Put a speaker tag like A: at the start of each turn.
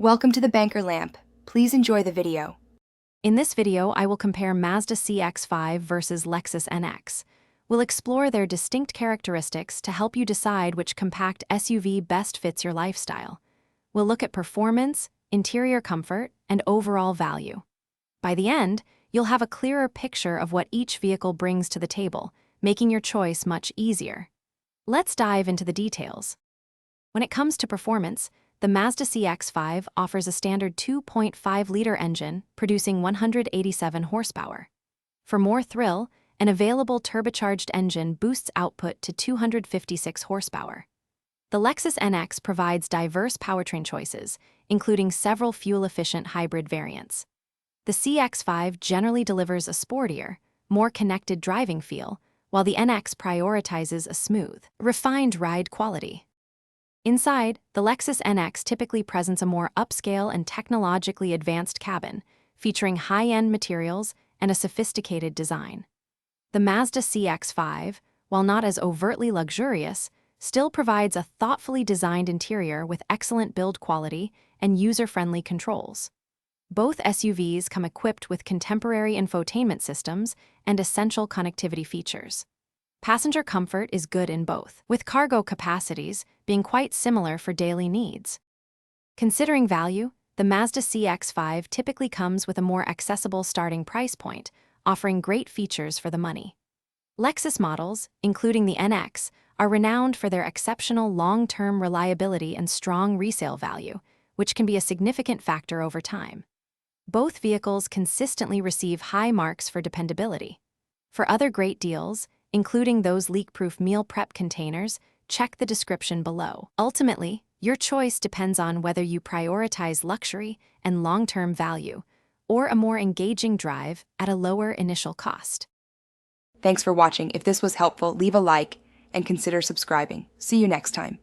A: Welcome to the Banker Lamp. Please enjoy the video.
B: In this video, I will compare Mazda CX-5 versus Lexus NX. We'll explore their distinct characteristics to help you decide which compact SUV best fits your lifestyle. We'll look at performance, interior comfort, and overall value. By the end, you'll have a clearer picture of what each vehicle brings to the table, making your choice much easier. Let's dive into the details. When it comes to performance, the Mazda CX-5 offers a standard 2.5-liter engine producing 187 horsepower. For more thrill, an available turbocharged engine boosts output to 256 horsepower. The Lexus NX provides diverse powertrain choices, including several fuel-efficient hybrid variants. The CX-5 generally delivers a sportier, more connected driving feel, while the NX prioritizes a smooth, refined ride quality. Inside, the Lexus NX typically presents a more upscale and technologically advanced cabin, featuring high-end materials and a sophisticated design. The Mazda CX-5, while not as overtly luxurious, still provides a thoughtfully designed interior with excellent build quality and user-friendly controls. Both SUVs come equipped with contemporary infotainment systems and essential connectivity features. Passenger comfort is good in both, with cargo capacities being quite similar for daily needs. Considering value, the Mazda CX-5 typically comes with a more accessible starting price point, offering great features for the money. Lexus models, including the NX, are renowned for their exceptional long-term reliability and strong resale value, which can be a significant factor over time. Both vehicles consistently receive high marks for dependability. For other great deals, including those leak-proof meal prep containers, check the description below. Ultimately, your choice depends on whether you prioritize luxury and long-term value, or a more engaging drive at a lower initial cost.
A: Thanks for watching. If this was helpful, leave a like and consider subscribing. See you next time.